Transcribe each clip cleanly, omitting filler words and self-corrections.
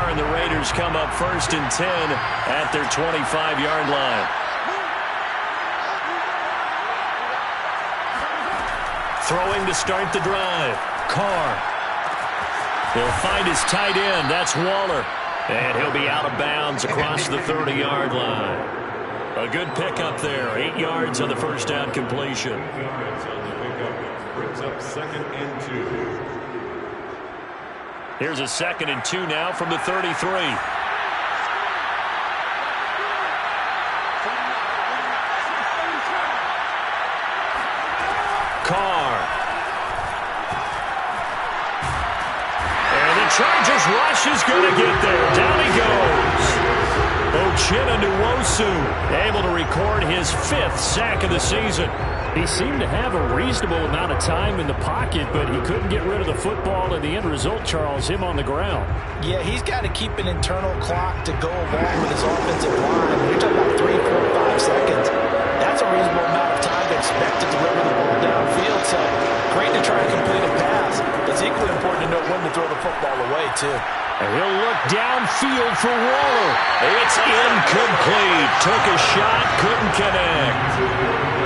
and the Raiders come up 1st and 10 at their 25-yard line. Throwing to start the drive. Carr. He'll find his tight end. That's Waller. And he'll be out of bounds across the 30-yard line. A good pickup there. 8 yards on the first down completion. 8 yards on the pickup. Brings up 2nd and 2. Here's a 2nd and 2 now from the 33. Chargers rush is going to get there. Down he goes. Uchenna Nwosu able to record his 5th sack of the season. He seemed to have a reasonable amount of time in the pocket, but he couldn't get rid of the football, and the end result, Charles, him on the ground. Yeah, he's got to keep an internal clock to go along with his offensive line. You're talking about 3, 4, 5 seconds. That's a reasonable amount of time to expect to deliver the ball downfield. So great to try to complete a pass. It's equally important to know when to throw the football away, too. And he'll look downfield for Waller. It's incomplete. Took a shot, couldn't connect.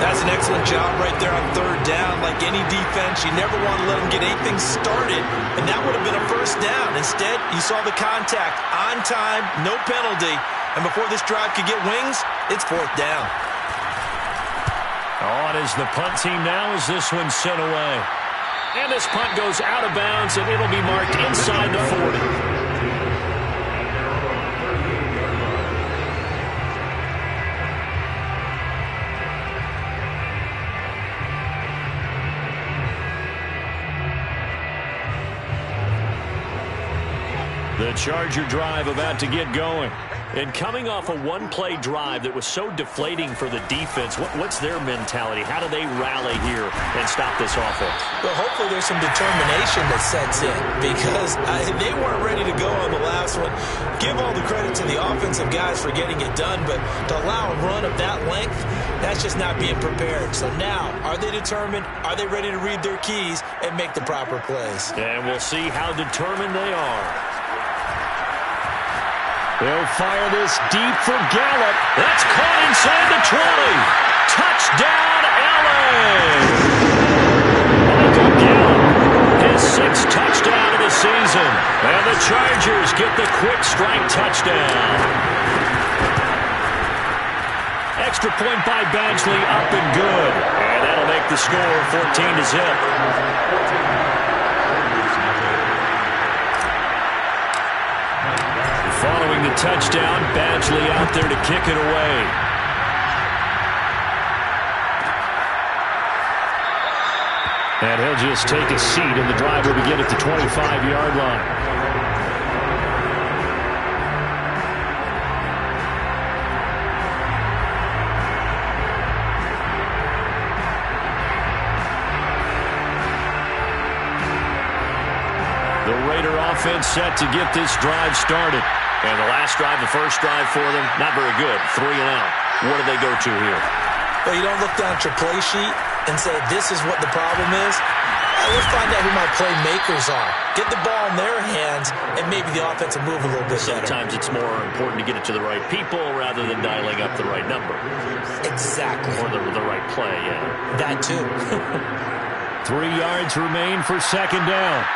That's an excellent job right there on 3rd down. Like any defense, you never want to let them get anything started, and that would have been a 1st down. Instead, you saw the contact on time, no penalty, and before this drive could get wings, it's 4th down. On is the punt team now as this one's sent away. And this punt goes out of bounds, and it'll be marked inside the 40. The Charger drive about to get going. And coming off a one-play drive that was so deflating for the defense, what's their mentality? How do they rally here and stop this offense? Well, hopefully there's some determination that sets in because they weren't ready to go on the last one. Give all the credit to the offensive guys for getting it done, but to allow a run of that length, that's just not being prepared. So now, are they determined? Are they ready to read their keys and make the proper plays? And we'll see how determined they are. They'll fire this deep for Gallup. That's caught inside the 20. Touchdown, Allen! Michael Gallup, his 6th touchdown of the season. And the Chargers get the quick strike touchdown. Extra point by Badgley, up and good. And that'll make the score 14-0. Following the touchdown, Badgley out there to kick it away. And he'll just take a seat, and the drive will begin at the 25-yard line. The Raider offense set to get this drive started. And the last drive, the first drive for them, not very good. 3 and out. What do they go to here? Well, you don't look down at your play sheet and say, this is what the problem is. Let's find out who my playmakers are. Get the ball in their hands, and maybe the offense will move a little bit better. Sometimes it's more important to get it to the right people rather than dialing up the right number. Exactly. Or the right play, yeah. That too. 3 yards remain for 2nd down.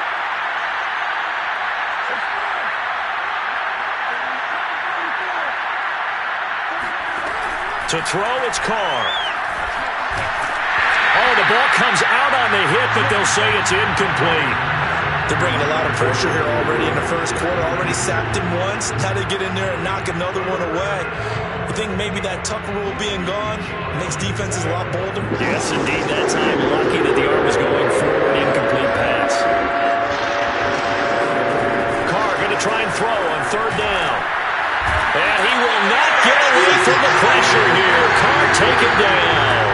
To throw, it's Carr. Oh, the ball comes out on the hit, but they'll say it's incomplete. They're bringing a lot of pressure here already in the first quarter. Already sacked him once. Now they get in there and knock another one away. You think maybe that Tucker rule being gone makes defenses a lot bolder? Yes, indeed. That time, lucky that the arm was going for an incomplete pass. Carr going to try and throw on 3rd down. And he will not get away from the pressure here. Carr taken down.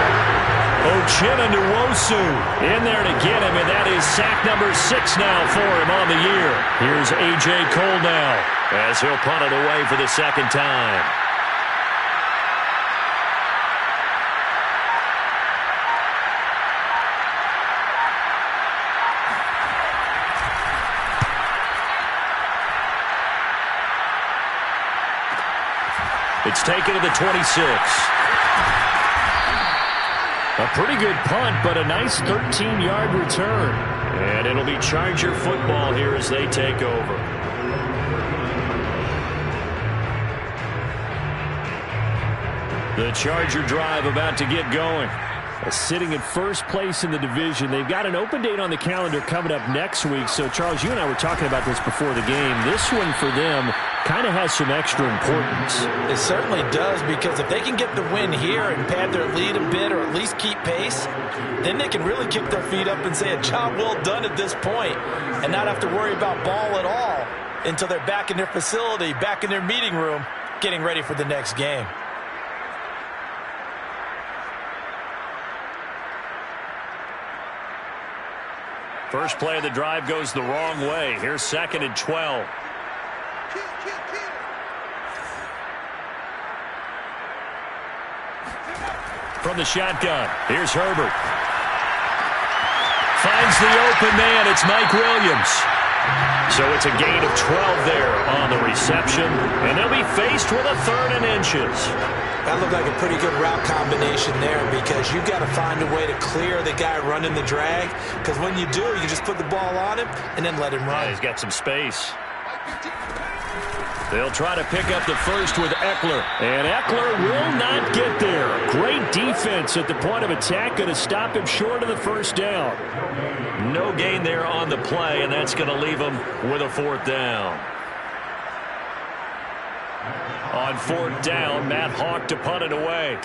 Uchenna Nwosu in there to get him, and that is sack number 6 now for him on the year. Here's A.J. Cole now as he'll punt it away for the 2nd time. It's taken to the 26. A pretty good punt, but a nice 13-yard return. And it'll be Charger football here as they take over. The Charger drive about to get going. Sitting at first place in the division. They've got an open date on the calendar coming up next week. So, Charles, you and I were talking about this before the game. This one for them kind of has some extra importance. It certainly does, because if they can get the win here and pad their lead a bit or at least keep pace, then they can really kick their feet up and say a job well done at this point and not have to worry about ball at all until they're back in their facility, back in their meeting room, getting ready for the next game. First play of the drive goes the wrong way. Here's 2nd and 12. From the shotgun, here's Herbert. Finds the open man. It's Mike Williams. So it's a gain of 12 there on the reception. And they'll be faced with a 3rd and inches. That looked like a pretty good route combination there, because you've got to find a way to clear the guy running the drag, because when you do, you just put the ball on him and then let him run. Yeah, he's got some space. They'll try to pick up the first with Eckler. And Eckler will not get there. Great defense at the point of attack, going to stop him short of the first down. No gain there on the play, and that's going to leave him with a 4th down. On 4th down, Matt Hawk to punt it away.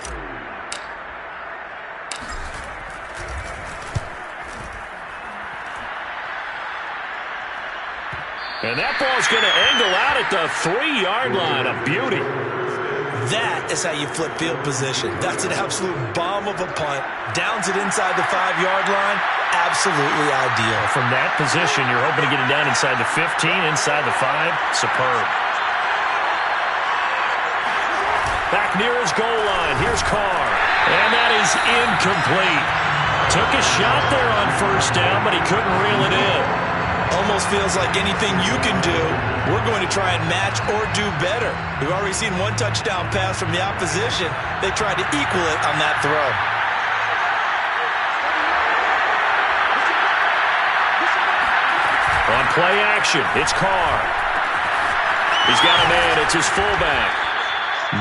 And that ball's going to angle out at the 3-yard line. A beauty. That is how you flip field position. That's an absolute bomb of a punt. Downs it inside the 5-yard line. Absolutely ideal. From that position, you're hoping to get it down inside the 15, inside the 5. Superb. Back near his goal line. Here's Carr. And that is incomplete. Took a shot there on 1st down, but he couldn't reel it in. Almost feels like anything you can do, we're going to try and match or do better. We've already seen one touchdown pass from the opposition. They tried to equal it on that throw. On play action, it's Carr. He's got a man. It's his fullback.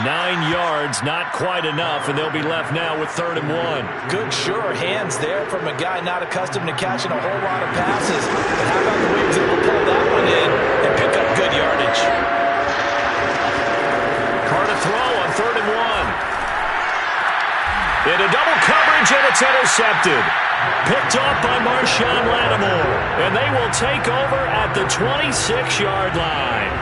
9 yards, not quite enough, and they'll be left now with 3rd and 1. Good, sure hands there from a guy not accustomed to catching a whole lot of passes. But how about the way he was able to pull that one in and pick up good yardage? Carr to throw on 3rd and 1. Into double coverage, and it's intercepted. Picked off by Marshawn Lattimore, and they will take over at the 26-yard line.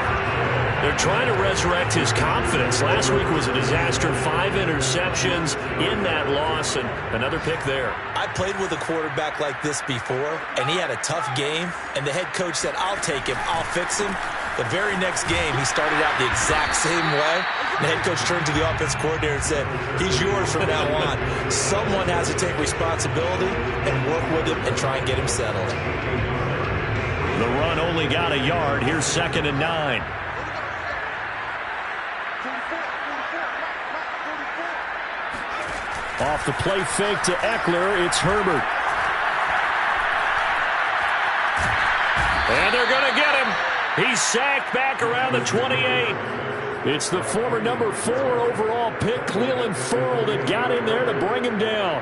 They're trying to resurrect his confidence. Last week was a disaster. 5 interceptions in that loss, and another pick there. I played with a quarterback like this before, and he had a tough game, and the head coach said, I'll take him, I'll fix him. The very next game, he started out the exact same way. The head coach turned to the offense coordinator and said, he's yours from now on. Someone has to take responsibility and work with him and try and get him settled. The run only got a yard. Here's 2nd and 9. Off the play fake to Eckler, it's Herbert. And they're going to get him. He's sacked back around the 28. It's the former number 4 overall pick, Clelin Ferrell, that got in there to bring him down.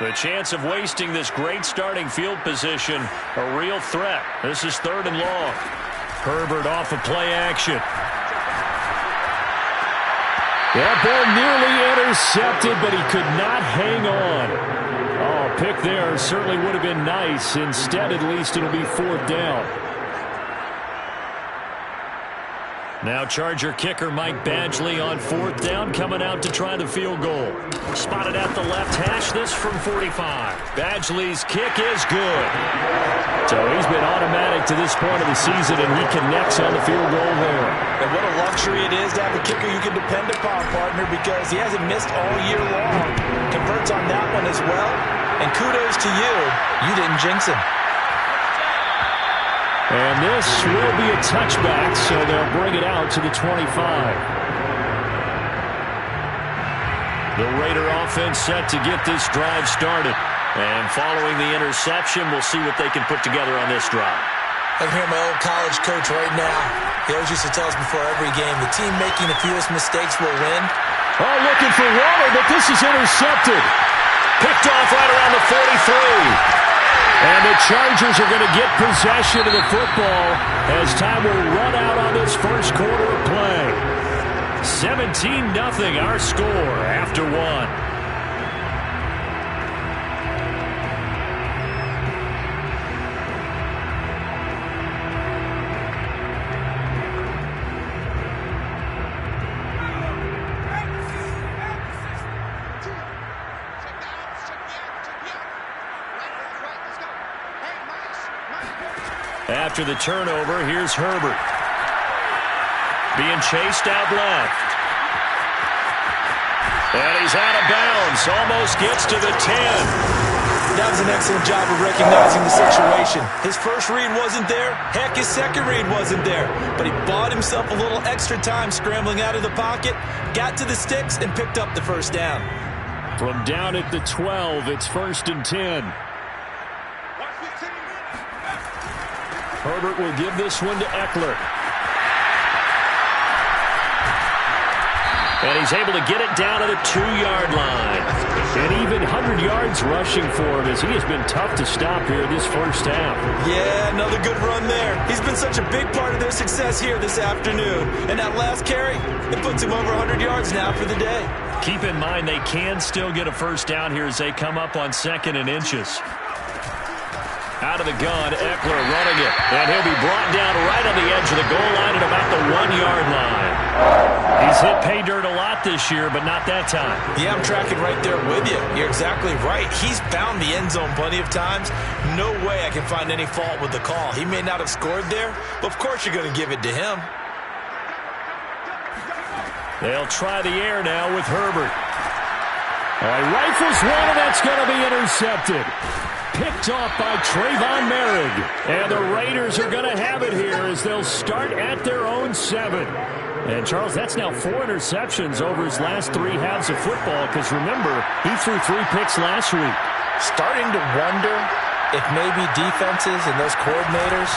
The chance of wasting this great starting field position, a real threat. This is 3rd and long. Herbert off of play action. That ball nearly intercepted, but he could not hang on. Oh, pick there certainly would have been nice. Instead, at least it'll be 4th down. Now Charger kicker Mike Badgley on 4th down, coming out to try the field goal. Spotted at the left hash, this from 45. Badgley's kick is good. So he's been automatic to this point of the season, and he connects on the field goal there. And what a luxury it is to have a kicker you can depend upon, partner, because he hasn't missed all year long. Converts on that one as well. And kudos to you. You didn't jinx him. And this will be a touchback, so they'll bring it out to the 25. The Raider offense set to get this drive started. And following the interception, we'll see what they can put together on this drive. I can hear my old college coach right now. He always used to tell us before every game, the team making the fewest mistakes will win. Oh, looking for Waller, but this is intercepted. Picked off right around the 43. And the Chargers are going to get possession of the football as time will run out on this first quarter of play. 17-0 our score after one. After the turnover, here's Herbert. Being chased out left. And he's out of bounds. Almost gets to the 10. That was an excellent job of recognizing the situation. His first read wasn't there. Heck, his second read wasn't there. But he bought himself a little extra time scrambling out of the pocket, got to the sticks, and picked up the first down. From down at the 12, it's 1st and 10. Herbert will give this one to Eckler. And he's able to get it down to the 2-yard line. And even 100 yards rushing for him as he has been tough to stop here this first half. Yeah, another good run there. He's been such a big part of their success here this afternoon. And that last carry, it puts him over 100 yards now for the day. Keep in mind they can still get a first down here as they come up on 2nd and inches. Out of the gun, Eckler running it. And he'll be brought down right on the edge of the goal line at about the 1-yard line. He's hit pay dirt a lot this year, but not that time. Yeah, I'm tracking right there with you. You're exactly right. He's found the end zone plenty of times. No way I can find any fault with the call. He may not have scored there, but of course you're going to give it to him. They'll try the air now with Herbert. He rifles one, and that's going to be intercepted. Picked off by Trayvon Merrick. And the Raiders are going to have it here as they'll start at their own 7. And, Charles, that's now 4 interceptions over his last 3 halves of football because, remember, he threw 3 picks last week. Starting to wonder if maybe defenses and those coordinators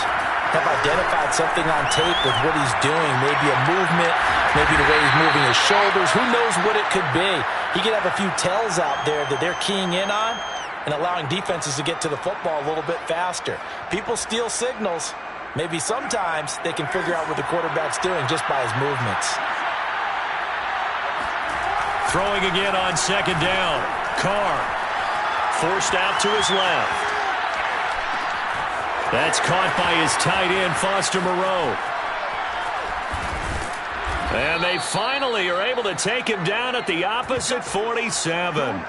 have identified something on tape with what he's doing. Maybe a movement, maybe the way he's moving his shoulders. Who knows what it could be? He could have a few tells out there that they're keying in on and allowing defenses to get to the football a little bit faster. People steal signals. Maybe sometimes they can figure out what the quarterback's doing just by his movements. Throwing again on 2nd down. Carr forced out to his left. That's caught by his tight end, Foster Moreau. And they finally are able to take him down at the opposite 47.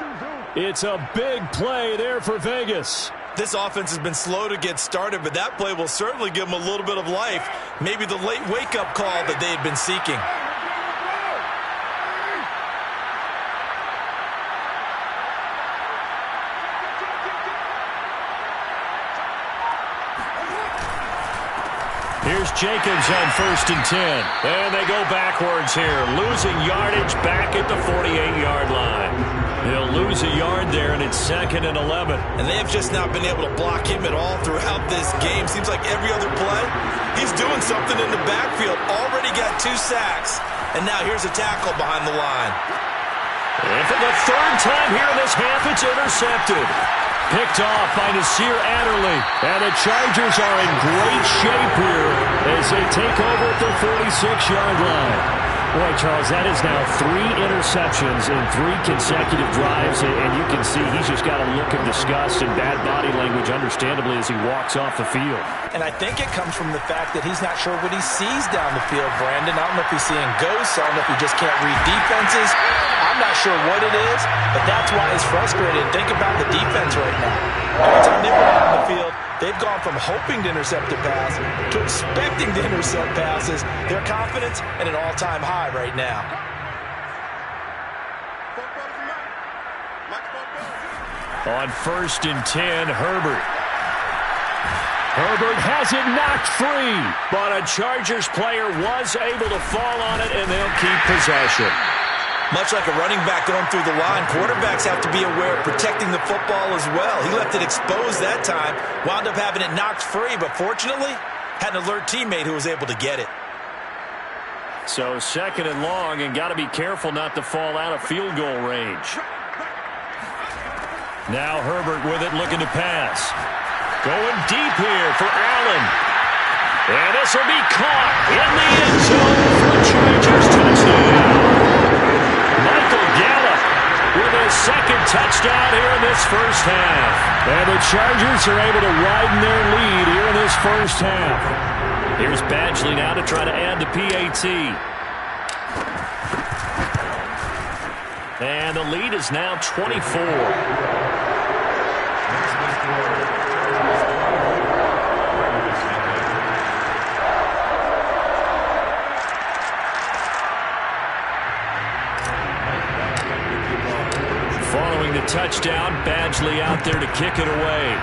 It's a big play there for Vegas. This offense has been slow to get started, but that play will certainly give them a little bit of life. Maybe the late wake-up call that they had been seeking. Here's Jacobs on 1st and 10. And they go backwards here, losing yardage back at the 48-yard line. They'll lose a yard there, and it's 2nd and 11. And they have just not been able to block him at all throughout this game. Seems like every other play, he's doing something in the backfield. Already got 2 sacks. And now here's a tackle behind the line. And for the 3rd time here in this half, it's intercepted. Picked off by Nasir Adderley. And the Chargers are in great shape here as they take over at the 46-yard line. Boy, Charles, that is now 3 interceptions in 3 consecutive drives, and you can see he's just got a look of disgust and bad body language, understandably, as he walks off the field. And I think it comes from the fact that he's not sure what he sees down the field, Brandon. I don't know if he's seeing ghosts. I don't know if he just can't read defenses. I'm not sure what it is, but that's why he's frustrated. Think about the defense right now. Every time they went out on the field, they've gone from hoping to intercept a pass to expecting to intercept passes. Their confidence at an all-time high right now. On 1st and 10, Herbert. Herbert has it knocked free. But a Chargers player was able to fall on it, and they'll keep possession. Much like a running back going through the line, quarterbacks have to be aware of protecting the football as well. He left it exposed that time, wound up having it knocked free, but fortunately, had an alert teammate who was able to get it. So 2nd and long, and got to be careful not to fall out of field goal range. Now Herbert with it, looking to pass. Going deep here for Allen. And this will be caught in the end zone for a Chargers touchdown. Michael Gallup with his 2nd touchdown here in this first half. And the Chargers are able to widen their lead here in this first half. Here's Badgley now to try to add the PAT. And the lead is now 24. Following the touchdown, Badgley out there to kick it away.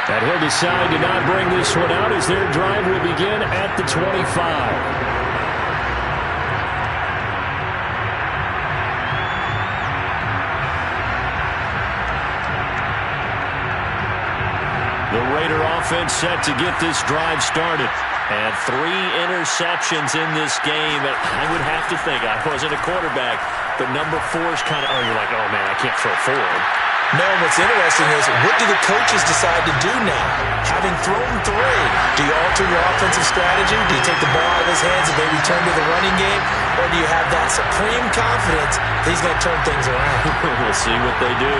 And he'll decide to not bring this one out as their drive will begin at the 25. The Raider offense set to get this drive started. And 3 interceptions in this game. I would have to think, I wasn't a quarterback, but number 4 is kind of, you're like, oh man, I can't throw 4. No, what's interesting is, what do the coaches decide to do now? Having thrown 3, do you alter your offensive strategy? Do you take the ball out of his hands and maybe turn to the running game? Or do you have that supreme confidence that he's going to turn things around? We'll see what they do.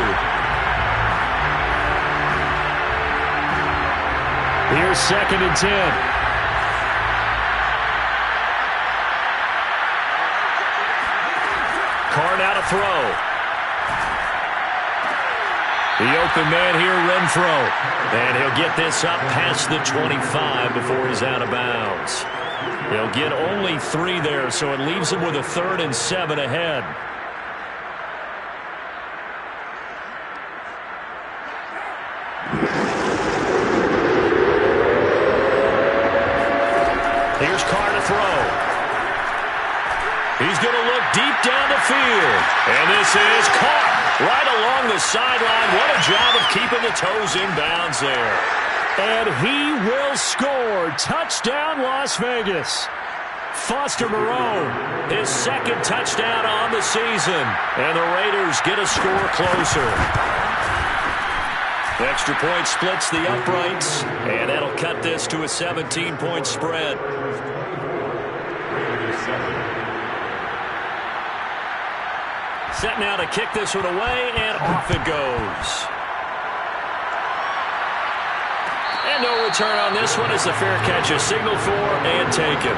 Here's 2nd and 10. Carr now to throw. The open man here, Renfro. And he'll get this up past the 25 before he's out of bounds. He'll get only 3 there, so it leaves him with a 3rd and 7 ahead. Here's Carr to throw. He's going to look deep down the field. And this is caught right along the sideline. What a job of keeping the toes in bounds there. And he will score. Touchdown, Las Vegas. Foster Moreau, his 2nd touchdown on the season. And the Raiders get a score closer. Extra point splits the uprights. And that'll cut this to a 17-point spread. Set now to kick this one away, and off it goes. And no return on this one as the fair catch is signaled for and taken.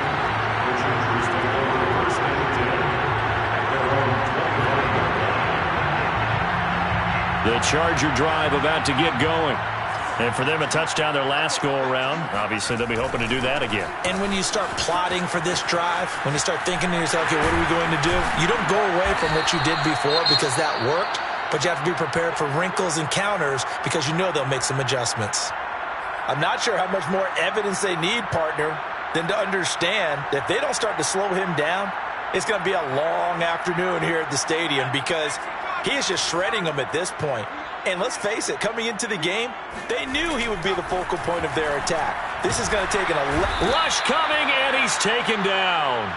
The Charger drive about to get going. And for them, a touchdown their last go-around. Obviously, they'll be hoping to do that again. And when you start plotting for this drive, when you start thinking to yourself, okay, what are we going to do? You don't go away from what you did before because that worked, but you have to be prepared for wrinkles and counters because you know they'll make some adjustments. I'm not sure how much more evidence they need, partner, than to understand that if they don't start to slow him down, it's going to be a long afternoon here at the stadium because he is just shredding them at this point. And let's face it, coming into the game, they knew he would be the focal point of their attack. This is going to take a Lush coming, and he's taken down.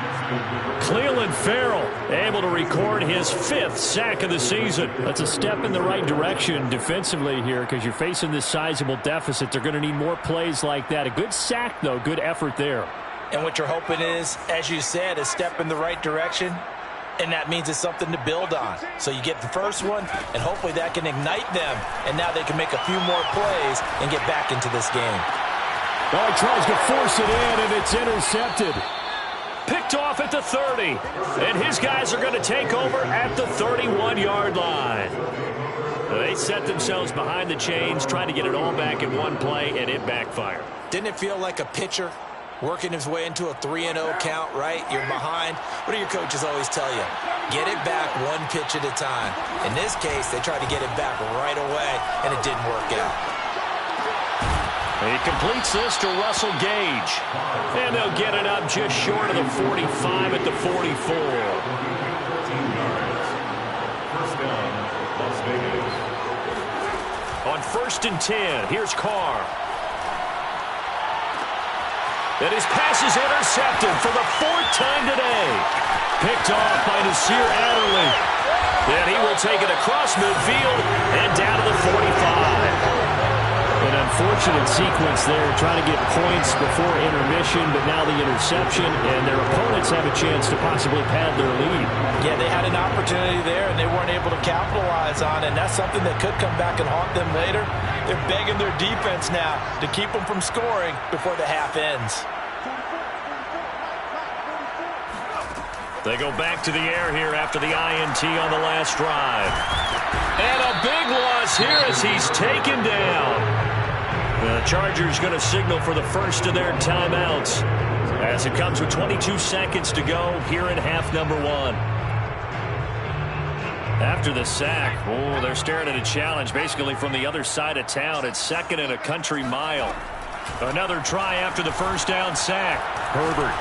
Clelin Ferrell able to record his 5th sack of the season. That's a step in the right direction defensively here because you're facing this sizable deficit. They're going to need more plays like that. A good sack, though. Good effort there. And what you're hoping is, as you said, a step in the right direction. And that means it's something to build on. So you get the first one, and hopefully that can ignite them. And now they can make a few more plays and get back into this game. Oh, he tries to force it in, and it's intercepted. Picked off at the 30. And his guys are going to take over at the 31-yard line. They set themselves behind the chains, trying to get it all back in one play, and it backfired. Didn't it feel like a pitcher working his way into a 3-0 count, right? You're behind. What do your coaches always tell you? Get it back one pitch at a time. In this case, they tried to get it back right away, and it didn't work out. He completes this to Russell Gage. And they'll get it up just short of the 45 at the 44. 14 yards. First down, Las Vegas. On 1st and 10, here's Carr. And his pass is intercepted for the 4th time today. Picked off by Nasir Adderley. Then he will take it across midfield and down to the 45. An unfortunate sequence there, trying to get points before intermission, but now the interception, and their opponents have a chance to possibly pad their lead. Yeah, they had an opportunity there, and they weren't able to capitalize on it, and that's something that could come back and haunt them later. They're begging their defense now to keep them from scoring before the half ends. They go back to the air here after the INT on the last drive. And a big loss here as he's taken down. The Chargers going to signal for the first of their timeouts as it comes with 22 seconds to go here in half number 1. After the sack, they're staring at a challenge basically from the other side of town. It's 2nd and a country mile. Another try after the first down sack. Herbert.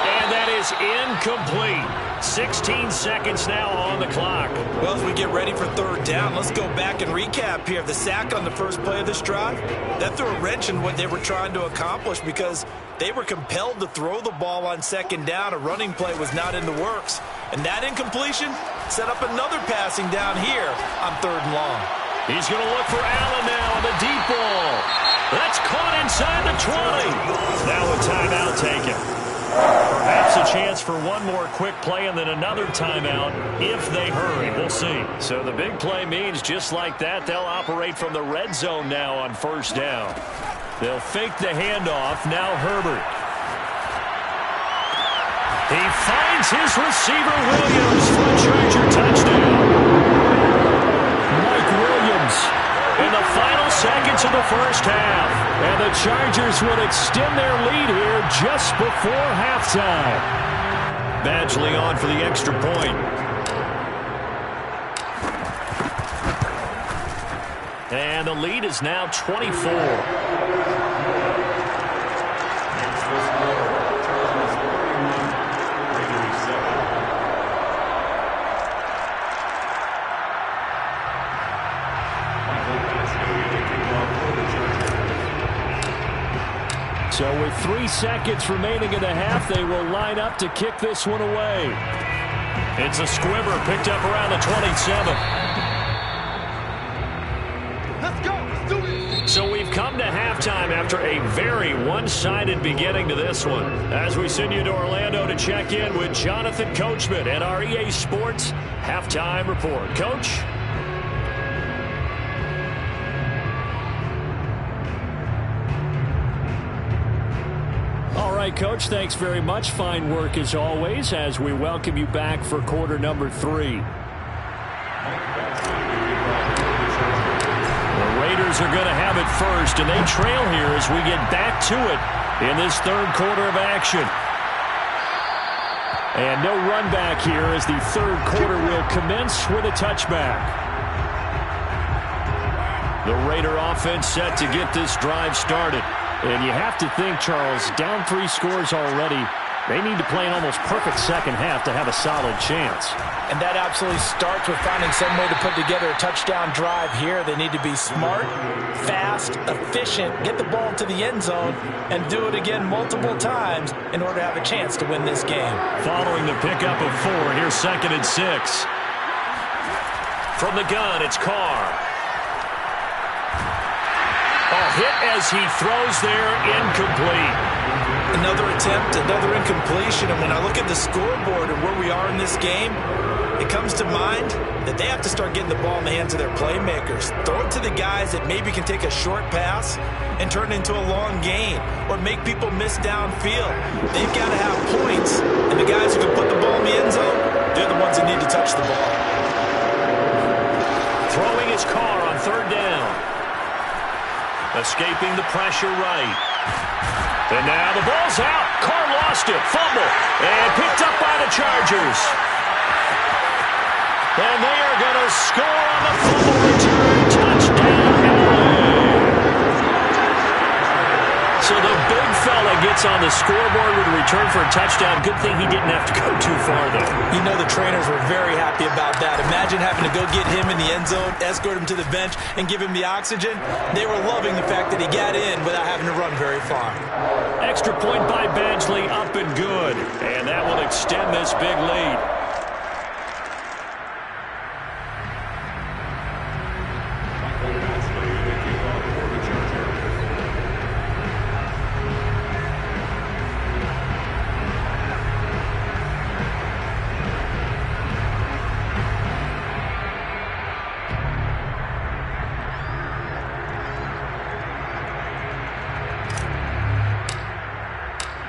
And that is incomplete. 16 seconds now on the clock. Well, as we get ready for 3rd down, let's go back and recap here. The sack on the first play of this drive, that threw a wrench in what they were trying to accomplish because they were compelled to throw the ball on 2nd down. A running play was not in the works. And that incompletion set up another passing down here on 3rd and long. He's going to look for Allen now on the deep ball. That's caught inside the 20. Now a timeout taken. Perhaps a chance for one more quick play and then another timeout if they hurry. We'll see. So the big play means just like that, they'll operate from the red zone now on 1st down. They'll fake the handoff. Now Herbert. He finds his receiver Williams for a Charger touchdown. Mike Williams in the final seconds of the first half. And the Chargers will extend their lead here just before halftime. Badgley on for the extra point. And the lead is now 24. So with 3 seconds remaining in the half, they will line up to kick this one away. It's a squibber picked up around the 27. Let's go. Let's do it. So we've come to halftime after a very one-sided beginning to this one. As we send you to Orlando to check in with Jonathan Coachman and our EA Sports Halftime Report. Coach? All right, Coach, thanks very much. Fine work as always as we welcome you back for quarter number 3. The Raiders are going to have it first, and they trail here as we get back to it in this 3rd quarter of action. And no run back here as the 3rd quarter will commence with a touchback. The Raider offense set to get this drive started. And you have to think, Charles, down 3 scores already. They need to play an almost perfect second half to have a solid chance. And that absolutely starts with finding some way to put together a touchdown drive here. They need to be smart, fast, efficient, get the ball to the end zone, and do it again multiple times in order to have a chance to win this game. Following the pickup of 4, here's 2nd and 6. From the gun, it's Carr. Hit as he throws there, incomplete. Another attempt, another incompletion, and when I look at the scoreboard and where we are in this game, it comes to mind that they have to start getting the ball in the hands of their playmakers. Throw it to the guys that maybe can take a short pass and turn it into a long gain or make people miss downfield. They've got to have points, and the guys who can put the ball in the end zone, they're the ones that need to touch the ball. Throwing his Carr on 3rd down. Escaping the pressure right. And now the ball's out. Carr lost lost it. Fumble. And picked up by the Chargers. And they are going to score on the fumble return. Touchdown, LA. So the big fella gets on the scoreboard with a return for a touchdown. Good thing he didn't have to go too far, though. You know the trainers were very happy about that. Imagine having to go get him in the end zone, escort him to the bench, and give him the oxygen. They were loving the fact that he got in without having to run very far. Extra point by Badgley, up and good. And that will extend this big lead.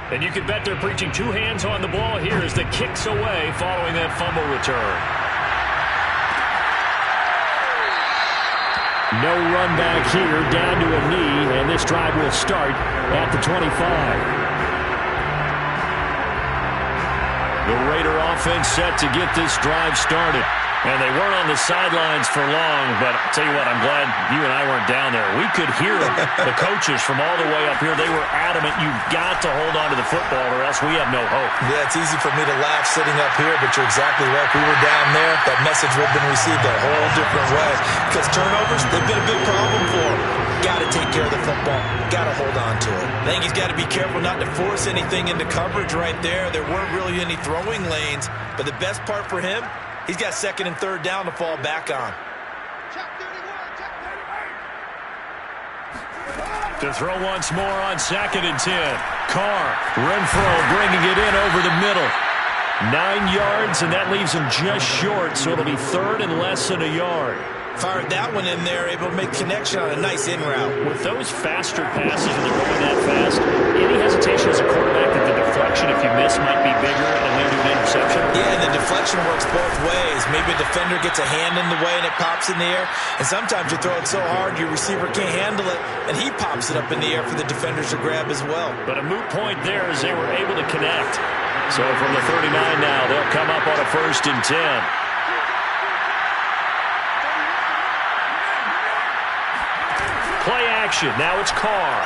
And you can bet they're preaching two hands on the ball here as the kick's away following that fumble return. No run back here, down to a knee, and this drive will start at the 25. The Raider offense set to get this drive started. And they weren't on the sidelines for long, but I'll tell you what, I'm glad you and I weren't down there. We could hear the coaches from all the way up here. They were adamant, you've got to hold on to the football or else we have no hope. Yeah, it's easy for me to laugh sitting up here, but you're exactly right. If we were down there, that message would have been received a whole different way. Because turnovers, they've been a big problem for him. Got to take care of the football. Got to hold on to it. I think he's got to be careful not to force anything into coverage right there. There weren't really any throwing lanes, but the best part for him, he's got second and third down to fall back on. To throw once more on 2nd and 10. Carr, Renfro bringing it in over the middle. 9 yards, and that leaves him just short, so it'll be third and less than a yard. Fired that one in there, able to make connection on a nice in route. With those faster passes and they're going that fast, any hesitation as a quarterback that the deflection, if you miss, might be bigger and lead to an interception? Yeah, and the deflection works both ways. Maybe a defender gets a hand in the way and it pops in the air, and sometimes you throw it so hard your receiver can't handle it, and he pops it up in the air for the defenders to grab as well. But a moot point there as they were able to connect. So from the 39 now, they'll come up on a 1st and 10. Play action. Now it's Carr.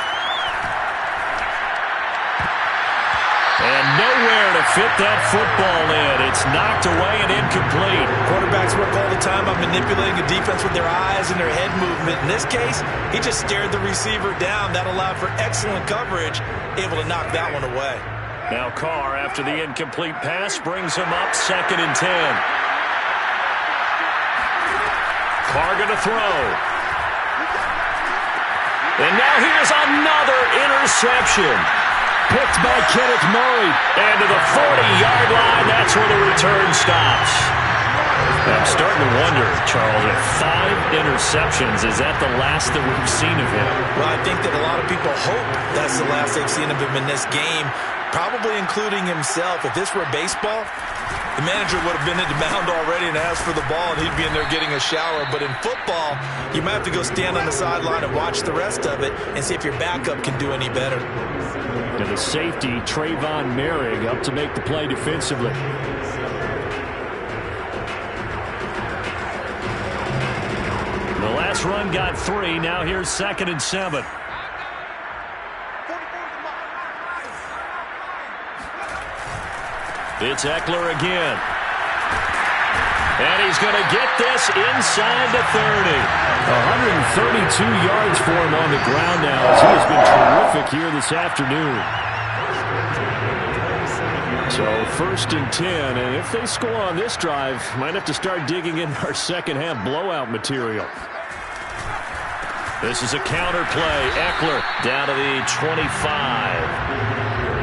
And nowhere to fit that football in. It's knocked away and incomplete. Quarterbacks work all the time on manipulating the defense with their eyes and their head movement. In this case, he just stared the receiver down. That allowed for excellent coverage, able to knock that one away. Now Carr, after the incomplete pass, brings him up 2nd and 10. Carr going to throw. And now here's another interception. Picked by Kenneth Murray. And to the 40-yard line, that's where the return stops. I'm starting to wonder, Charles, if 5 interceptions, is that the last that we've seen of him? Well, I think that a lot of people hope that's the last they've seen of him in this game, probably including himself. If this were baseball, the manager would have been in the mound already and asked for the ball, and he'd be in there getting a shower. But in football, you might have to go stand on the sideline and watch the rest of it and see if your backup can do any better. To the safety, Trayvon Merrick, up to make the play defensively. The last run got 3. Now here's 2nd and 7. It's Eckler again. And he's going to get this inside the 30. 132 yards for him on the ground now as he has been terrific here this afternoon. So 1st and 10, and if they score on this drive, might have to start digging in our second half blowout material. This is a counter play. Eckler down to the 25.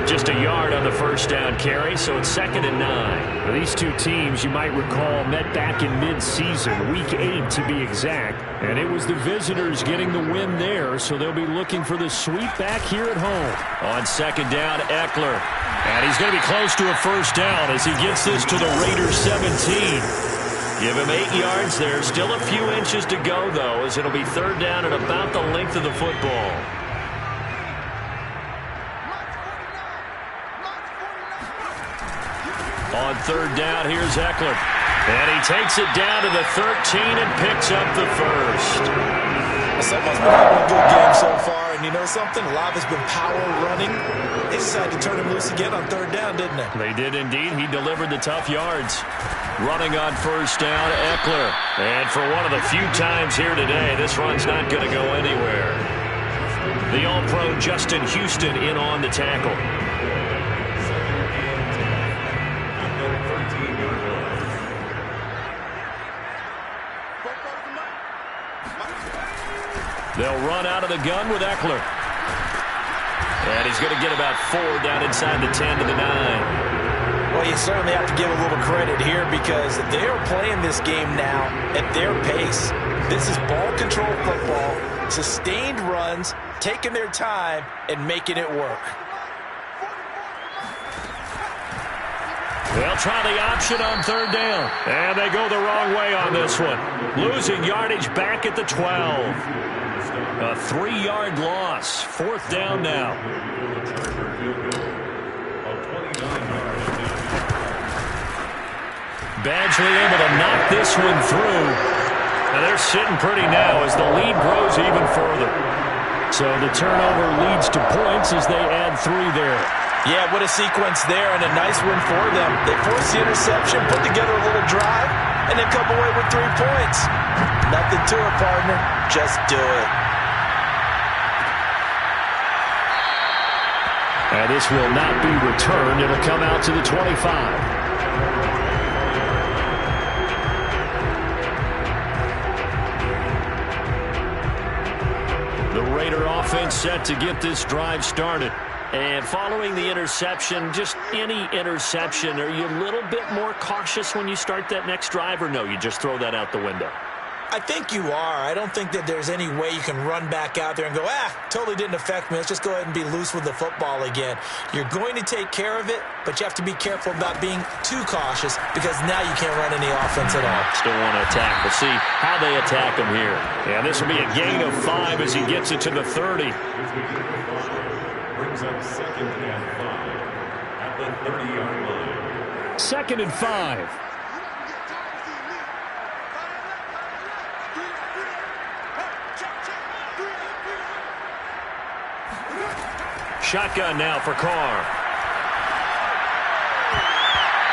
Just a yard on the first down carry, so it's 2nd and 9. Now, these two teams, you might recall, met back in mid-season, week 8 to be exact. And it was the visitors getting the win there, so they'll be looking for the sweep back here at home. On 2nd down, Eckler. And he's going to be close to a first down as he gets this to the Raiders 17. Give him 8 yards there. Still a few inches to go, though, as it'll be 3rd down at about the length of the football. On third down, here's Eckler. And he takes it down to the 13 and picks up the first. Someone's been having a good game so far, and you know something? A lot has been power running. They decided to turn him loose again on third down, didn't they? They did indeed. He delivered the tough yards. Running on first down, Eckler. And for one of the few times here today, this run's not going to go anywhere. The All-Pro Justin Houston in on the tackle. They'll run out of the gun with Eckler. And he's going to get about 4 down inside the 10 to the 9. Well, you certainly have to give a little credit here because they are playing this game now at their pace. This is ball control football, sustained runs, taking their time, and making it work. They'll try the option on third down. And they go the wrong way on this one. Losing yardage back at the 12. A 3-yard loss. 4th down now. Badgley able to knock this one through. And they're sitting pretty now as the lead grows even further. So the turnover leads to points as they add 3 there. Yeah, what a sequence there and a nice win for them. They force the interception, put together a little drive, and then come away with 3 points. Nothing to it, partner. Just do it. And this will not be returned. It'll come out to the 25. The Raider offense set to get this drive started. And following the interception, just any interception, are you a little bit more cautious when you start that next drive, or no, you just throw that out the window? I think you are. I don't think that there's any way you can run back out there and go, totally didn't affect me. Let's just go ahead and be loose with the football again. You're going to take care of it, but you have to be careful about being too cautious because now you can't run any offense at all. Still want to attack. We'll see how they attack him here. Yeah, this will be a gain of 5 as he gets it to the 30. Brings up 2nd and 5 at the 30-yard line. 2nd and 5. Shotgun now for Carr.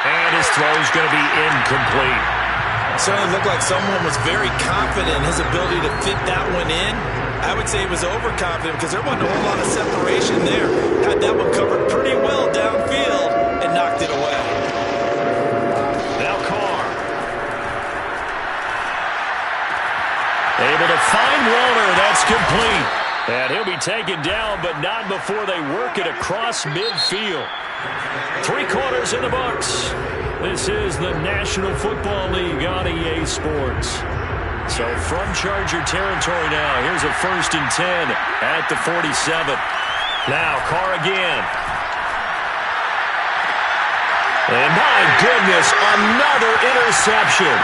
And his throw's going to be incomplete. It certainly looked like someone was very confident in his ability to fit that one in. I would say he was overconfident because there wasn't a whole lot of separation there. Had that one covered pretty well downfield and knocked it away. Now Carr. Able to find Walter. That's complete. And he'll be taken down, but not before they work it across midfield. 3 quarters in the books. This is the National Football League on EA Sports. So from Charger territory now, here's a 1st and 10 at the 47. Now Carr again. And my goodness, another interception.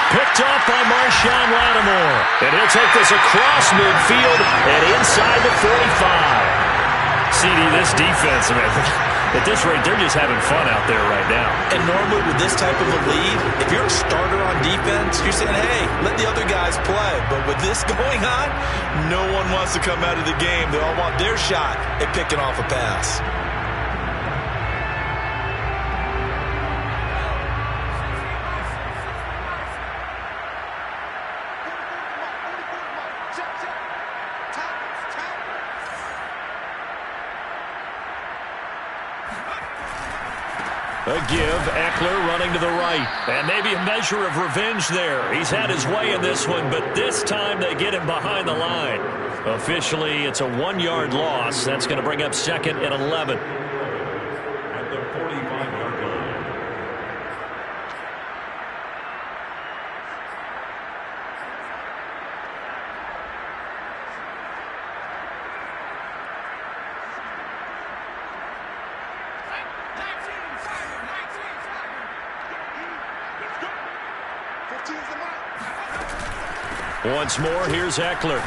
Picked off by Marshawn Lattimore. And he'll take this across midfield and inside the 45. CD, this defense, at this rate, they're just having fun out there right now. And normally with this type of a lead, if you're a starter on defense, you're saying, hey, let the other guys play. But with this going on, no one wants to come out of the game. They all want their shot at picking off a pass. A give, Eckler running to the right. And maybe a measure of revenge there. He's had his way in this one, but this time they get him behind the line. Officially, it's a 1-yard loss. That's going to bring up 2nd and 11. At the 45-yard line. Once more, here's Eckler.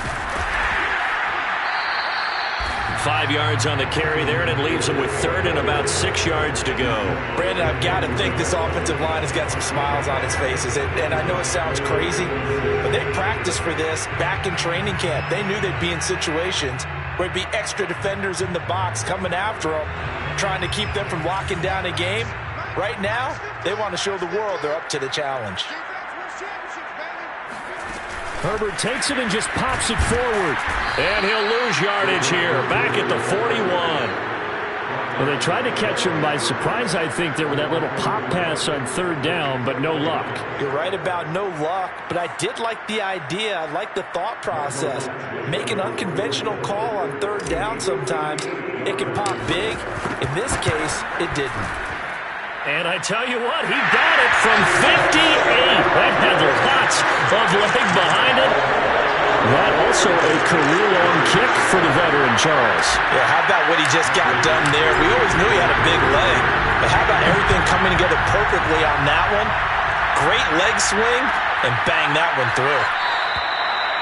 5 yards on the carry there, and it leaves them with third and about 6 yards to go. Brandon, I've got to think this offensive line has got some smiles on its faces. And I know it sounds crazy, but they practiced for this back in training camp. They knew they'd be in situations where it'd be extra defenders in the box coming after them, trying to keep them from locking down a game. Right now, they want to show the world they're up to the challenge. Herbert takes it and just pops it forward. And he'll lose yardage here, back at the 41. Well, they tried to catch him by surprise, I think, there with that little pop pass on third down, but no luck. You're right about no luck, but I did like the idea. I like the thought process. Make an unconventional call on third down sometimes. It can pop big. In this case, it didn't. And I tell you what, he got it from 58. That had lots of leg behind it. That also a career-long kick for the veteran, Charles. Yeah, how about what he just got done there? We always knew he had a big leg, but how about everything coming together perfectly on that one? Great leg swing, and bang that one through.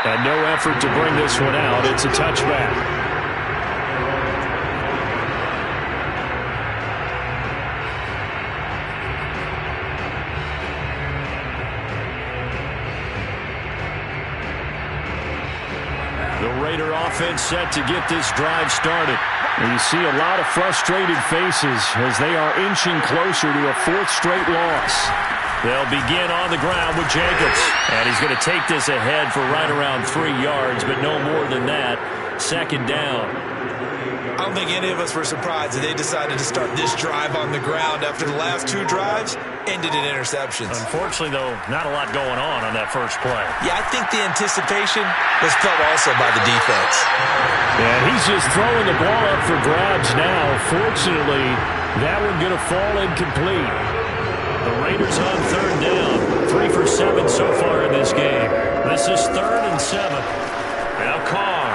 And no effort to bring this one out. It's a touchback. Raider offense set to get this drive started. And you see a lot of frustrated faces as they are inching closer to a fourth straight loss. They'll begin on the ground with Jacobs. And he's going to take this ahead for right around 3 yards, but no more than that. Second down. I don't think any of us were surprised that they decided to start this drive on the ground after the last 2 drives ended in interceptions. Unfortunately, though, not a lot going on that first play. Yeah, I think the anticipation was felt also by the defense. Yeah, he's just throwing the ball up for grabs now. Fortunately, that one going to fall incomplete. The Raiders on third down. 3 for 7 so far in this game. This is 3rd and 7. Now Carr.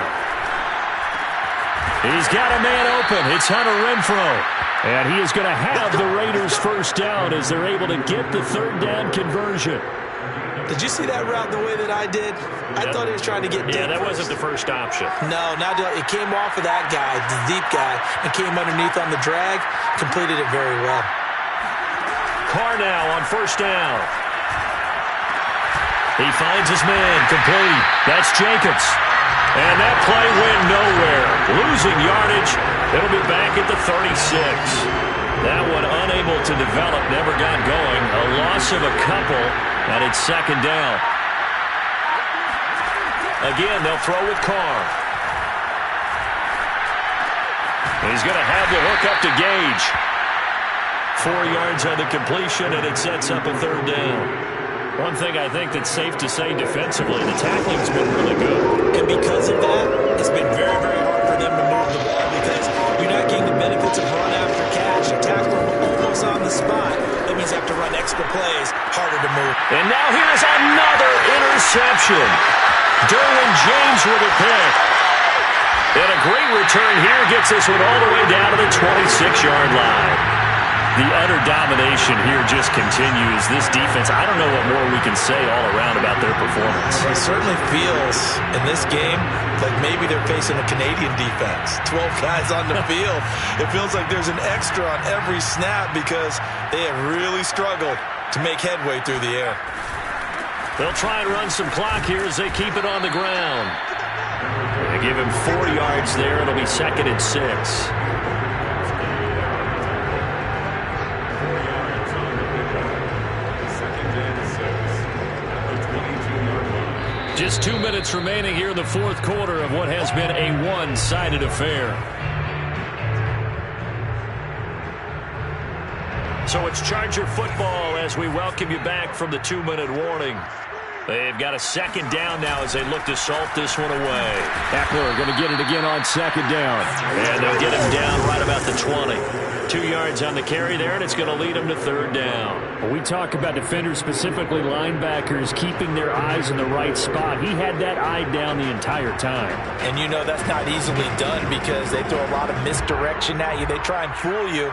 He's got a man open. It's Hunter Renfrow. And he is going to have the Raiders first down as they're able to get the third down conversion. Did you see that route the way that I did? I thought he was trying to get deep. Yeah, that wasn't the first option. No, not it came off of that guy, the deep guy, and came underneath on the drag. Completed it very well. Carr now on first down. He finds his man, complete. That's Jacobs. And that play went nowhere. Losing yardage. It'll be back at the 36. That one unable to develop, never got going. A loss of a couple, and it's second down. Again, they'll throw with Carr. He's going to have the hook up to Gage. 4 yards on the completion, and it sets up a third down. One thing I think that's safe to say defensively, the tackling's been really good. And because of that, it's been very, very hard for them to move the ball because you're not getting the benefits of run after catch. A tackler almost on the spot. That means you have to run extra plays, harder to move. And now here's another interception. Derwin James with a pick. And a great return here gets this one all the way down to the 26-yard line. The utter domination here just continues. This defense, I don't know what more we can say all around about their performance. It certainly feels in this game like maybe they're facing a Canadian defense. 12 guys on the field. It feels like there's an extra on every snap because they have really struggled to make headway through the air. They'll try and run some clock here as they keep it on the ground. They give him 4 yards there. It'll be 2nd and 6. Just 2 minutes remaining here in the fourth quarter of what has been a one-sided affair. So it's Charger football as we welcome you back from the 2-minute warning. They've got a second down now as they look to salt this one away. Eckler going to get it again on second down. And they'll get him down right about the 20. 2 yards on the carry there, and it's going to lead them to third down. When we talk about defenders, specifically linebackers, keeping their eyes in the right spot, he had that eye down the entire time. And you know that's not easily done because they throw a lot of misdirection at you. They try and fool you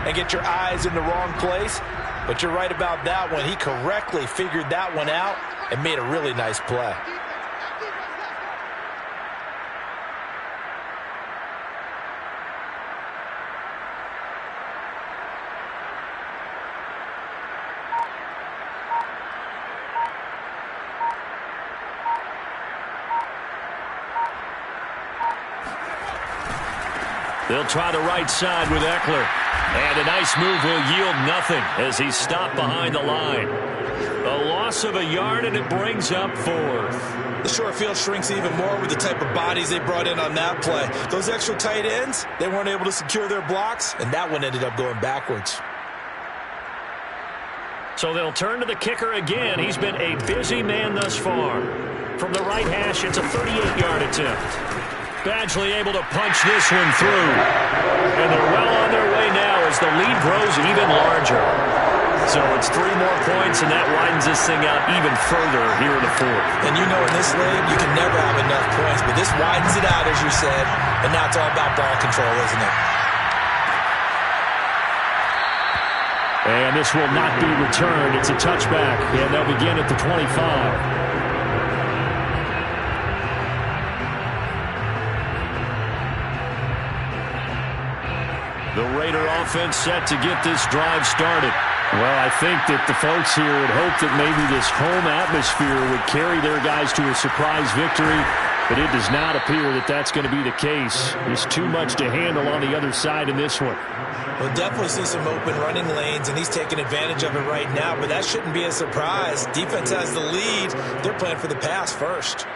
and get your eyes in the wrong place. But you're right about that one. He correctly figured that one out and made a really nice play. They'll try the right side with Eckler. And a nice move will yield nothing as he's stopped behind the line. A loss of a yard, and it brings up fourth. The short field shrinks even more with the type of bodies they brought in on that play. Those extra tight ends, they weren't able to secure their blocks, and that one ended up going backwards. So they'll turn to the kicker again. He's been a busy man thus far. From the right hash, it's a 38-yard attempt. Badgley able to punch this one through. And they're well on their way now as the lead grows even larger. So it's 3 more points, and that widens this thing out even further here in the fourth. And you know in this league, you can never have enough points, but this widens it out, as you said, and now it's all about ball control, isn't it? And this will not be returned. It's a touchback, and they'll begin at the 25. The Raider offense set to get this drive started. Well, I think that the folks here had hoped that maybe this home atmosphere would carry their guys to a surprise victory, but it does not appear that that's going to be the case. There's too much to handle on the other side in this one. We'll definitely see some open running lanes, and he's taking advantage of it right now, but that shouldn't be a surprise. Defense has the lead. They're playing for the pass first.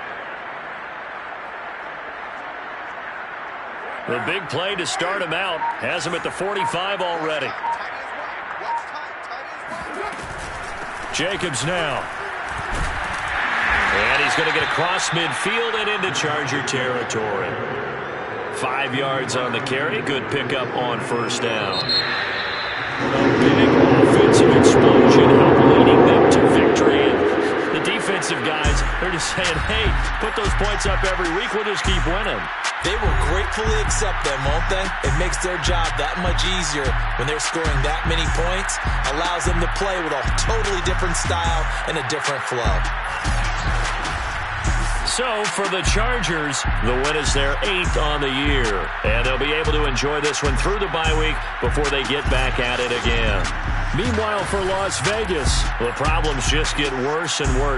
The big play to start him out has him at the 45 already. Jacobs now. And he's going to get across midfield and into Charger territory. 5 yards on the carry. Good pickup on first down. A big offensive explosion help leading them to victory. And the defensive guys, they're just saying, hey, put those points up every week. We'll just keep winning. They will gratefully accept them, won't they? It makes their job that much easier when they're scoring that many points. Allows them to play with a totally different style and a different flow. So for the Chargers, the win is their 8th on the year. And they'll be able to enjoy this one through the bye week before they get back at it again. Meanwhile, for Las Vegas, the problems just get worse and worse.